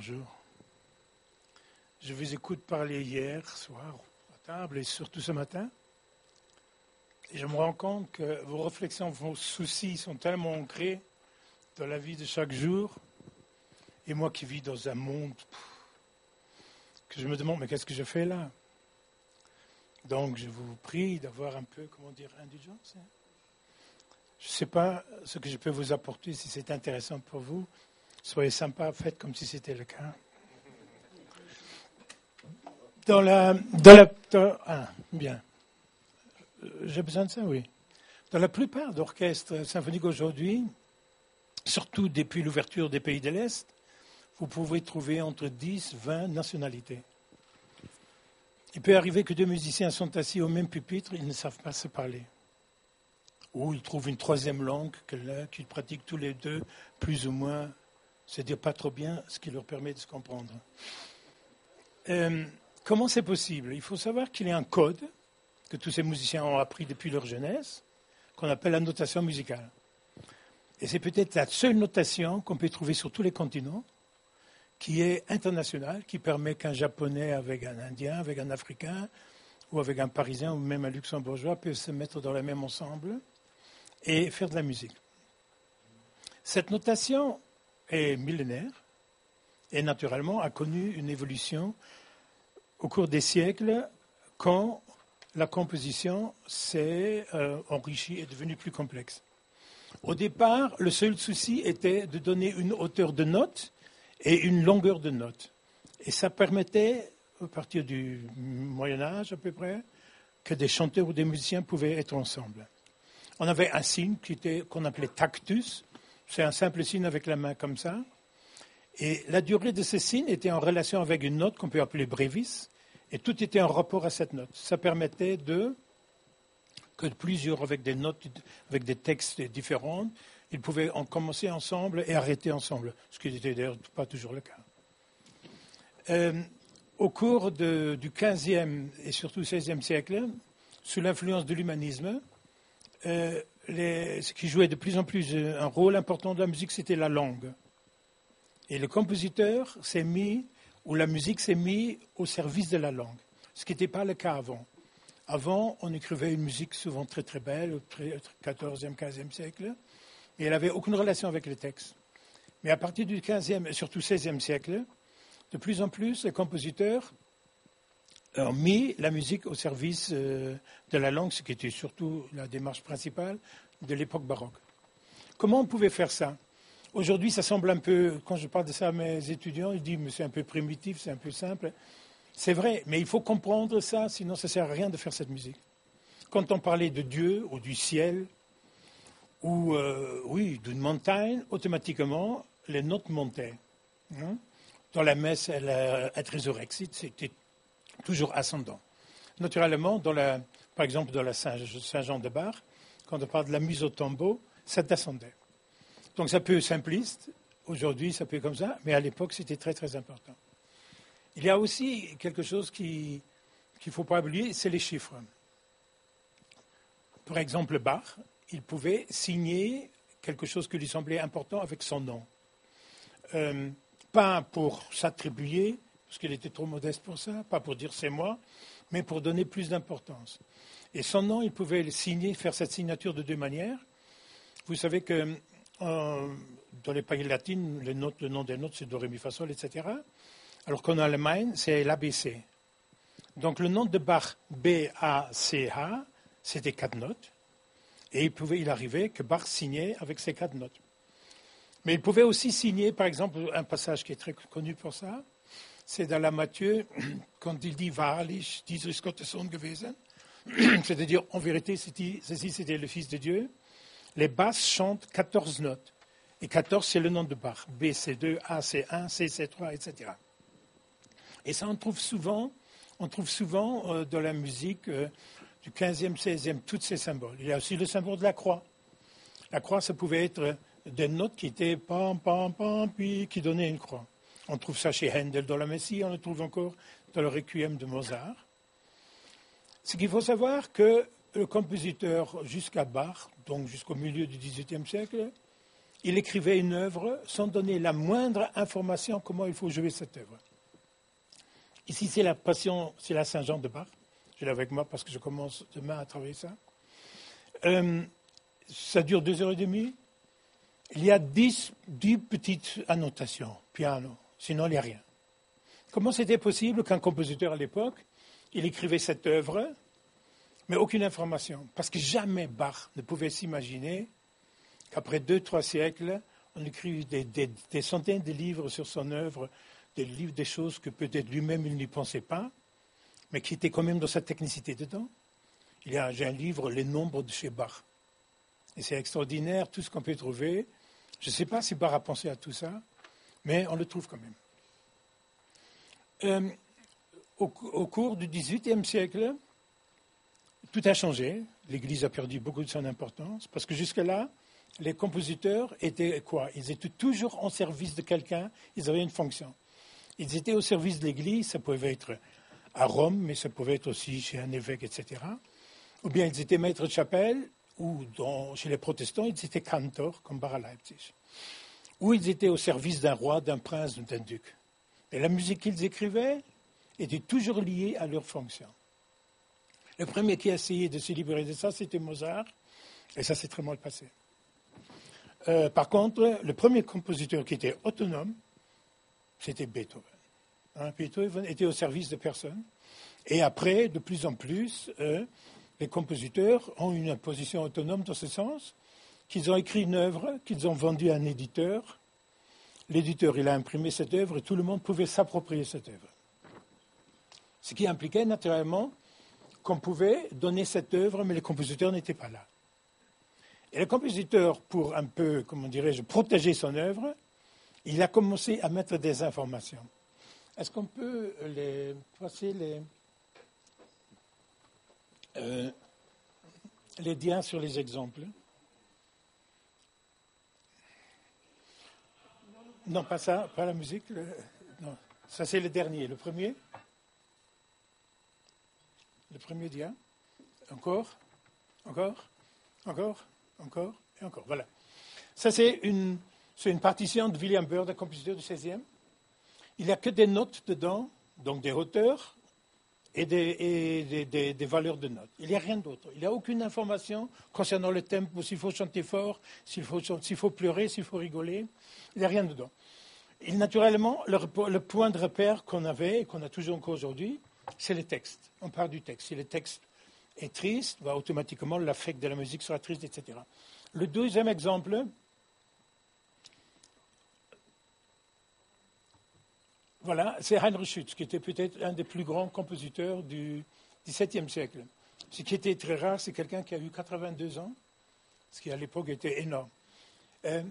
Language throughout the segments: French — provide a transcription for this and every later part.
Bonjour. Je vous écoute parler hier soir à table et surtout ce matin. Et je me rends compte que vos réflexions, vos soucis sont tellement ancrés dans la vie de chaque jour. Et moi qui vis dans un monde que je me demande, mais qu'est-ce que je fais là? Donc je vous prie d'avoir un peu, indulgence. Je ne sais pas ce que je peux vous apporter, si c'est intéressant pour vous. Soyez sympa, faites comme si c'était le cas. Bien. J'ai besoin de ça, oui. Dans la plupart d'orchestres symphoniques aujourd'hui, surtout depuis l'ouverture des pays de l'Est, vous pouvez trouver entre 10 et 20 nationalités. Il peut arriver que deux musiciens sont assis au même pupitre, ils ne savent pas se parler. Ou ils trouvent une troisième langue qu'ils pratiquent tous les deux, plus ou moins, c'est-à-dire pas trop bien, ce qui leur permet de se comprendre. Comment c'est possible? Il faut savoir qu'il y a un code que tous ces musiciens ont appris depuis leur jeunesse, qu'on appelle la notation musicale. Et c'est peut-être la seule notation qu'on peut trouver sur tous les continents, qui est internationale, qui permet qu'un Japonais avec un Indien, avec un Africain, ou avec un Parisien, ou même un Luxembourgeois, peut se mettre dans le même ensemble et faire de la musique. Cette notation est millénaire et naturellement a connu une évolution au cours des siècles quand la composition s'est enrichie et est devenue plus complexe. Au départ, le seul souci était de donner une hauteur de note et une longueur de note. Et ça permettait, à partir du Moyen-Âge à peu près, que des chanteurs ou des musiciens pouvaient être ensemble. On avait un signe qu'on appelait tactus. C'est un simple signe avec la main comme ça. Et la durée de ce signe était en relation avec une note qu'on peut appeler brevis. Et tout était en rapport à cette note. Ça permettait que plusieurs, avec des notes, avec des textes différents, ils pouvaient en commencer ensemble et arrêter ensemble, ce qui n'était d'ailleurs pas toujours le cas. Au cours du XVe et surtout XVIe siècle, sous l'influence de l'humanisme, ce qui jouait de plus en plus un rôle important de la musique, c'était la langue. Et le compositeur s'est mis, ou la musique s'est mise au service de la langue, ce qui n'était pas le cas avant. Avant, on écrivait une musique souvent très très belle, au XIVe, XVe siècle, et elle n'avait aucune relation avec les textes. Mais à partir du XVe et surtout XVIe siècle, de plus en plus, les compositeurs ont mis la musique au service de la langue, ce qui était surtout la démarche principale de l'époque baroque. Comment on pouvait faire ça? Aujourd'hui, ça semble un peu, quand je parle de ça à mes étudiants, ils disent mais c'est un peu primitif, c'est un peu simple. C'est vrai, mais il faut comprendre ça, sinon ça ne sert à rien de faire cette musique. Quand on parlait de Dieu ou du ciel, ou d'une montagne, automatiquement, les notes montaient. Dans la messe, être résurrexite, c'était toujours ascendant. Naturellement, par exemple, dans la Saint-Jean de Bach, quand on parle de la mise au tombeau, ça descendait. Donc ça peut être simpliste, aujourd'hui ça peut être comme ça, mais à l'époque c'était très très important. Il y a aussi quelque chose qu'il ne faut pas oublier, c'est les chiffres. Par exemple, Bach, il pouvait signer quelque chose qui lui semblait important avec son nom. Pas pour s'attribuer, parce qu'il était trop modeste pour ça, pas pour dire c'est moi, mais pour donner plus d'importance. Et son nom, il pouvait le signer, faire cette signature de deux manières. Vous savez que dans les pays latins, le nom des notes, c'est do, ré, mi, fa, sol, etc. Alors qu'en Allemagne, c'est l'ABC. Donc le nom de Bach, B-A-C-H, c'était 4 notes. Et il arrivait que Bach signait avec ces 4 notes. Mais il pouvait aussi signer, par exemple, un passage qui est très connu pour ça, c'est dans la Matthieu, quand il dit « Wahrlich, dieser ist Gottes Sohn gewesen », c'est-à-dire, en vérité, ceci c'était le Fils de Dieu. Les basses chantent 14 notes. Et 14, c'est le nom de Bach. B, c'est 2, A, c'est 1, C, c'est 3, etc. Et ça, on trouve souvent dans la musique du 15e, 16e, tous ces symboles. Il y a aussi le symbole de la croix. La croix, ça pouvait être des notes qui étaient pam, pam, pam, puis qui donnaient une croix. On trouve ça chez Handel dans la Messie, on le trouve encore dans le Requiem de Mozart. Ce qu'il faut savoir que le compositeur jusqu'à Bach, donc jusqu'au milieu du XVIIIe siècle, il écrivait une œuvre sans donner la moindre information comment il faut jouer cette œuvre. Ici, c'est la Passion, c'est la Saint-Jean de Bach. Je l'ai avec moi parce que je commence demain à travailler ça. Ça dure 2h30. Il y a 10 petites annotations, piano, sinon il n'y a rien. Comment c'était possible qu'un compositeur à l'époque, il écrivait cette œuvre, mais aucune information? Parce que jamais Bach ne pouvait s'imaginer qu'après 2-3 siècles, on écrit des centaines de livres sur son œuvre, des choses que peut-être lui-même il n'y pensait pas, mais qui étaient quand même dans sa technicité dedans. J'ai un livre, Les nombres de chez Bach. Et c'est extraordinaire, tout ce qu'on peut trouver. Je ne sais pas si Bach a pensé à tout ça, mais on le trouve quand même. Au cours du XVIIIe siècle, tout a changé. L'Église a perdu beaucoup de son importance, parce que jusque-là, les compositeurs étaient quoi? Ils étaient toujours en service de quelqu'un, ils avaient une fonction. Ils étaient au service de l'Église, ça pouvait être à Rome, mais ça pouvait être aussi chez un évêque, etc. Ou bien ils étaient maîtres de chapelle, ou chez les protestants, ils étaient cantors, comme Bach à Leipzig. Ou ils étaient au service d'un roi, d'un prince, d'un duc. Et la musique qu'ils écrivaient était toujours liée à leur fonction. Le premier qui a essayé de se libérer de ça, c'était Mozart, et ça s'est très mal passé. Par contre, le premier compositeur qui était autonome, c'était Beethoven. Beethoven était au service de personne. Et après, de plus en plus, les compositeurs ont une position autonome dans ce sens, qu'ils ont écrit une œuvre, qu'ils ont vendue à un éditeur. L'éditeur, il a imprimé cette œuvre et tout le monde pouvait s'approprier cette œuvre. Ce qui impliquait naturellement qu'on pouvait donner cette œuvre, mais le compositeur n'était pas là. Et le compositeur, pour un peu, comment dirais-je, protéger son œuvre, il a commencé à mettre des informations. Est-ce qu'on peut passer les liens sur les exemples? Non, pas ça, pas la musique. Non, ça c'est le dernier. Le premier? Le premier dia. Encore et encore. Voilà. Ça c'est une partition de William Byrd, un compositeur du XVIe. Il n'y a que des notes dedans, donc des hauteurs et des valeurs de notes. Il n'y a rien d'autre. Il n'y a aucune information concernant le tempo, s'il faut chanter fort, s'il faut pleurer, s'il faut rigoler. Il n'y a rien dedans. Et naturellement, le point de repère qu'on avait et qu'on a toujours encore aujourd'hui, c'est le texte. On part du texte. Si le texte est triste, automatiquement l'affect de la musique sera triste, etc. Le deuxième exemple, voilà, c'est Heinrich Schütz, qui était peut-être un des plus grands compositeurs du XVIIe siècle. Ce qui était très rare, c'est quelqu'un qui a eu 82 ans, ce qui à l'époque était énorme.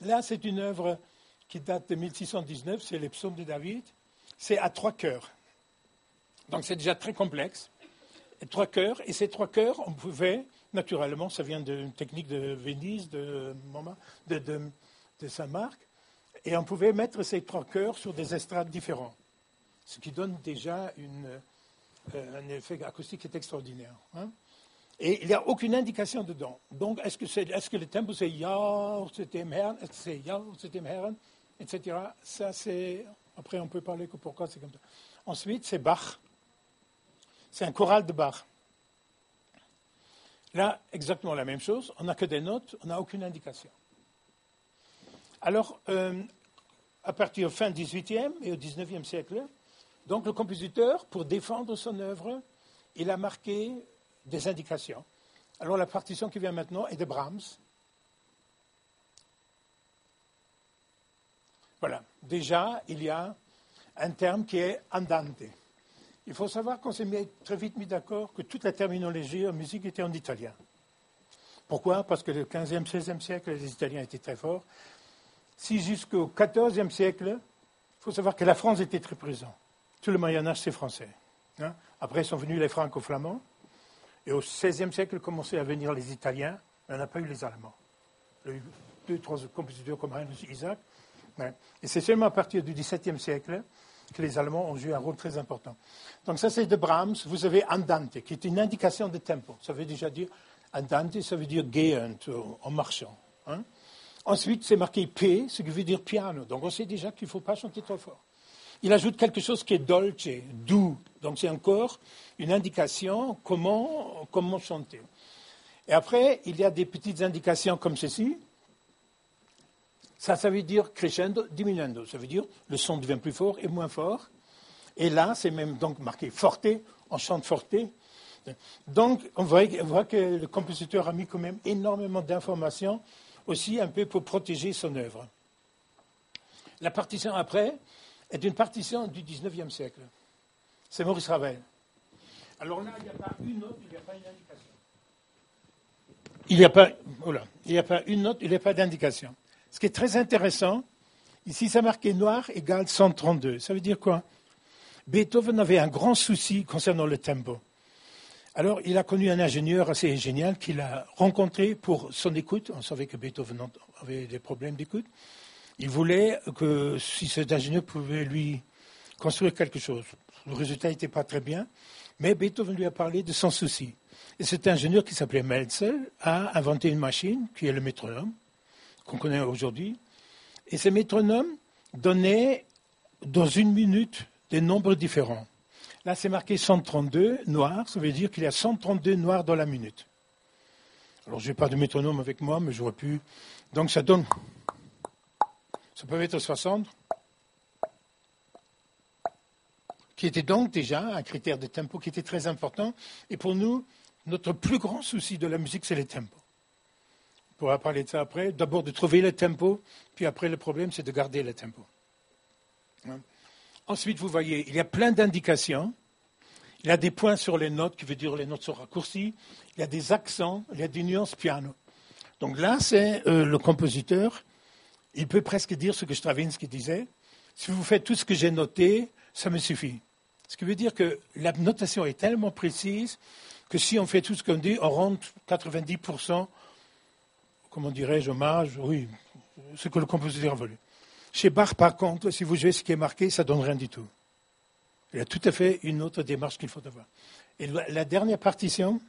Là, c'est une œuvre qui date de 1619, c'est les psaumes de David. C'est à 3 chœurs. Donc c'est déjà très complexe. 3 chœurs, et ces 3 chœurs, on pouvait, naturellement, ça vient d'une technique de Venise, de Saint-Marc, et on pouvait mettre ces 3 chœurs sur des estrades différents, ce qui donne déjà un effet acoustique qui est extraordinaire. Hein. Et il n'y a aucune indication dedans. Donc, est-ce que le tempo c'est Ja, c'est dem Herrn, est-ce que c'est Ja, c'est dem Herrn, etc. Ça, c'est... Après, on peut parler que pourquoi c'est comme ça. Ensuite, c'est Bach. C'est un choral de Bach. Là, exactement la même chose. On n'a que des notes, on n'a aucune indication. Alors, à partir du fin du XVIIIe et au XIXe siècle, donc le compositeur, pour défendre son œuvre, il a marqué des indications. Alors, la partition qui vient maintenant est de Brahms. Voilà. Déjà, il y a un terme qui est andante. Il faut savoir qu'on s'est très vite mis d'accord que toute la terminologie en musique était en italien. Pourquoi? Parce que le 15e, 16e siècle, les Italiens étaient très forts. Si jusqu'au 14e siècle, il faut savoir que la France était très présente. Tout le Moyen-Âge, c'est français. Hein? Après sont venus les franco-flamands. Et au 16e siècle, commençaient à venir les Italiens. Mais on n'a pas eu les Allemands. Il y a eu 2-3 compositeurs comme Heinrich Isaac. Ouais. Et c'est seulement à partir du XVIIe siècle que les Allemands ont joué un rôle très important. Donc ça, c'est de Brahms. Vous avez andante, qui est une indication de tempo. Ça veut déjà dire, andante, ça veut dire gehend, en marchant. Hein. Ensuite, c'est marqué P, ce qui veut dire piano. Donc on sait déjà qu'il ne faut pas chanter trop fort. Il ajoute quelque chose qui est dolce, doux. Donc c'est encore une indication comment chanter. Et après, il y a des petites indications comme ceci. Ça veut dire crescendo, diminuendo. Ça veut dire le son devient plus fort et moins fort. Et là, c'est même donc marqué forte, on chante forte. Donc, on voit que le compositeur a mis quand même énormément d'informations, aussi un peu pour protéger son œuvre. La partition après est une partition du 19e siècle. C'est Maurice Ravel. Alors là, il n'y a pas une note, il n'y a pas une indication. Il n'y a pas une note, il n'y a pas d'indication. Ce qui est très intéressant, ici, ça marqué noir égale 132. Ça veut dire quoi? Beethoven avait un grand souci concernant le tempo. Alors, il a connu un ingénieur assez génial qu'il a rencontré pour son écoute. On savait que Beethoven avait des problèmes d'écoute. Il voulait que si cet ingénieur pouvait lui construire quelque chose. Le résultat n'était pas très bien, mais Beethoven lui a parlé de son souci. Et cet ingénieur qui s'appelait Melzel a inventé une machine qui est le métronome, qu'on connaît aujourd'hui. Et ce métronome donnait dans une minute des nombres différents. Là, c'est marqué 132 noirs, ça veut dire qu'il y a 132 noirs dans la minute. Alors, je n'ai pas de métronome avec moi, mais j'aurais pu. Donc, ça donne. Ça peut être 60, qui était donc déjà un critère de tempo qui était très important. Et pour nous, notre plus grand souci de la musique, c'est le tempo. On pourra parler de ça après. D'abord de trouver le tempo, puis après, le problème, c'est de garder le tempo. Ensuite, vous voyez, il y a plein d'indications. Il y a des points sur les notes, qui veut dire que les notes sont raccourcies. Il y a des accents, il y a des nuances piano. Donc là, c'est le compositeur. Il peut presque dire ce que Stravinsky disait. Si vous faites tout ce que j'ai noté, ça me suffit. Ce qui veut dire que la notation est tellement précise que si on fait tout ce qu'on dit, on rentre 90%, comment dirais-je, hommage, oui, ce que le compositeur a voulu. Chez Bach, par contre, si vous jouez ce qui est marqué, ça ne donne rien du tout. Il y a tout à fait une autre démarche qu'il faut avoir. Et la dernière partition,